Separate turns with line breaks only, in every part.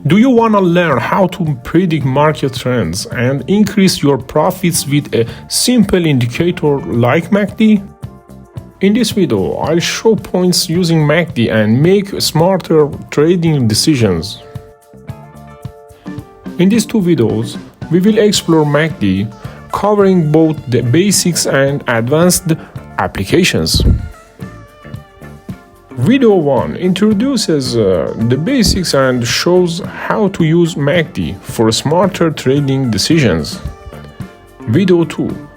Do you want to learn how to predict market trends and increase your profits with a simple indicator like MACD? In this video, I'll show points using MACD and make smarter trading decisions. In these two videos, we will explore MACD, covering both the basics and advanced applications. Video 1 introduces the basics and shows how to use MACD for smarter trading decisions. Video 2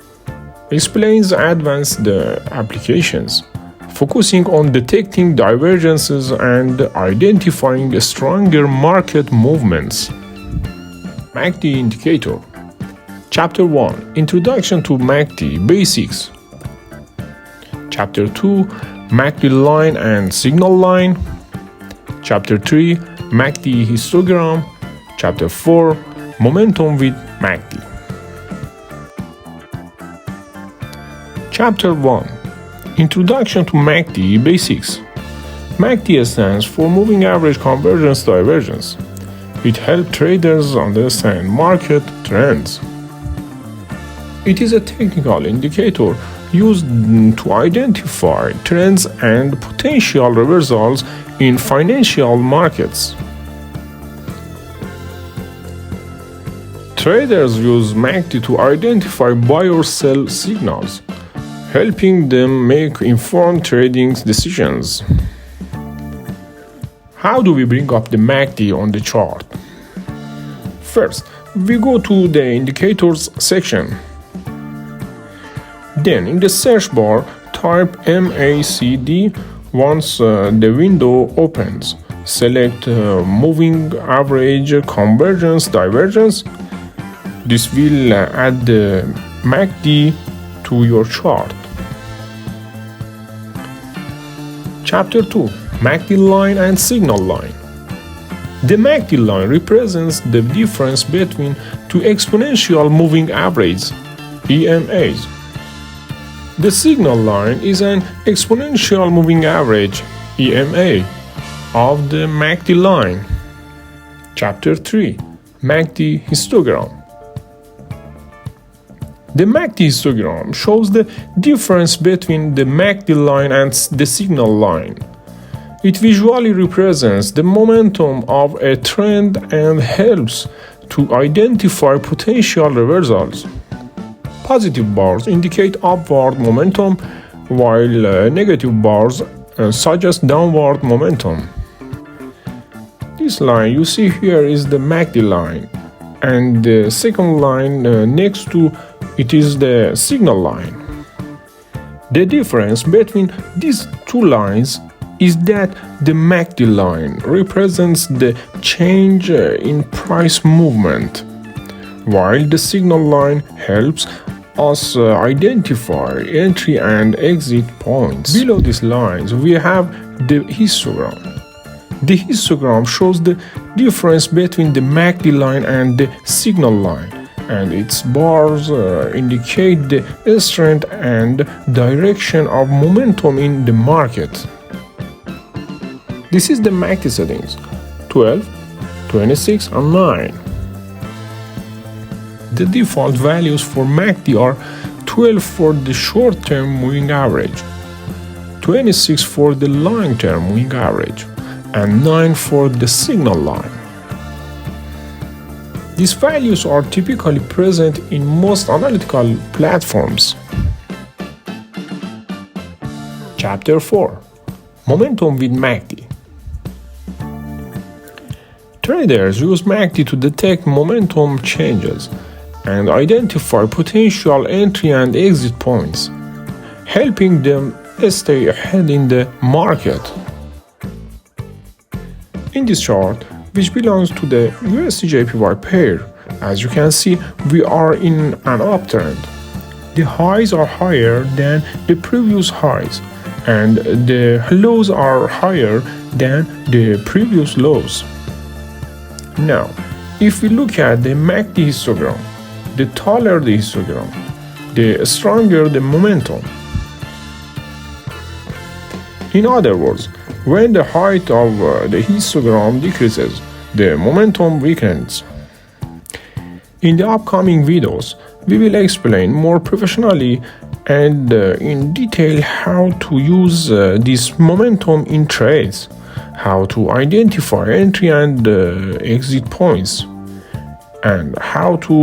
explains advanced applications, focusing on detecting divergences and identifying stronger market movements. MACD indicator. Chapter 1 Introduction to MACD Basics. Chapter 2 MACD line and signal line. Chapter 3 MACD histogram. Chapter 4 Momentum with MACD. Chapter 1 Introduction to MACD Basics. MACD stands for Moving Average Convergence Divergence. It helps traders understand market trends. It is a technical indicator used to identify trends and potential reversals in financial markets. Traders use MACD to identify buy or sell signals, helping them make informed trading decisions. How do we bring up the MACD on the chart? First, we go to the indicators section. Then, in the search bar, type MACD. Once the window opens, select Moving Average Convergence Divergence. This will add the MACD to your chart. Chapter 2 MACD line and signal line. The MACD line represents the difference between two exponential moving averages, EMAs. The signal line is an exponential moving average, EMA, of the MACD line. Chapter 3 MACD histogram. The MACD histogram shows the difference between the MACD line and the signal line. It visually represents the momentum of a trend and helps to identify potential reversals. Positive bars indicate upward momentum, while negative bars suggest downward momentum. This line you see here is the MACD line, and the second line next to it is the signal line. The difference between these two lines is that the MACD line represents the change in price movement, while the signal line helps us identify entry and exit points. Below these lines, we have the histogram. The histogram shows the difference between the MACD line and the signal line, and its bars indicate the strength and direction of momentum in the market. This is the MACD settings: 12, 26, and 9. The default values for MACD are 12 for the short-term moving average, 26 for the long-term moving average, and 9 for the signal line. These values are typically present in most analytical platforms. Chapter 4 Momentum with MACD. Traders use MACD to detect momentum changes and identify potential entry and exit points, helping them stay ahead in the market. In this chart, which belongs to the USD-JPY pair, as you can see, we are in an uptrend. The highs are higher than the previous highs, and the lows are higher than the previous lows. Now, if we look at the MACD histogram, the taller the histogram, the stronger the momentum. In other words, when the height of the histogram decreases, the momentum weakens. In the upcoming videos, we will explain more professionally and in detail how to use this momentum in trades, how to identify entry and exit points, and how to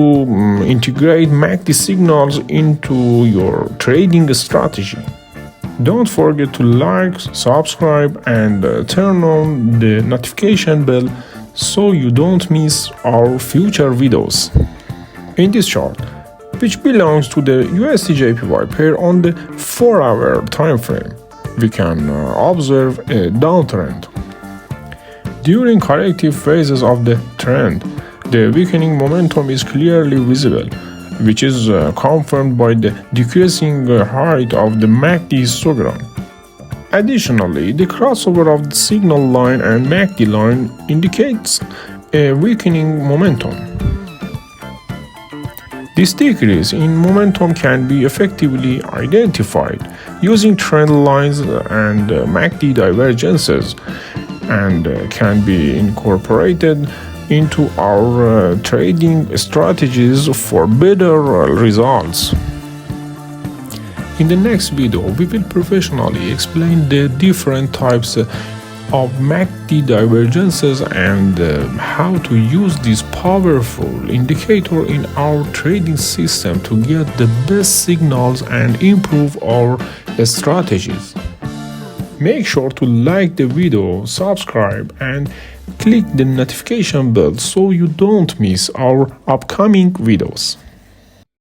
integrate MACD signals into your trading strategy. Don't forget to like, subscribe, and turn on the notification bell so you don't miss our future videos. In this chart, which belongs to the USD-JPY pair on the 4-hour time frame, we can observe a downtrend. During corrective phases of the trend, the weakening momentum is clearly visible, which is confirmed by the decreasing height of the MACD histogram. Additionally, the crossover of the signal line and MACD line indicates a weakening momentum. This decrease in momentum can be effectively identified using trend lines and MACD divergences and can be incorporated into our trading strategies for better results. In the next video, we will professionally explain the different types of MACD divergences and how to use this powerful indicator in our trading system to get the best signals and improve our strategies. Make sure to like the video, subscribe, and click the notification bell so you don't miss our upcoming videos.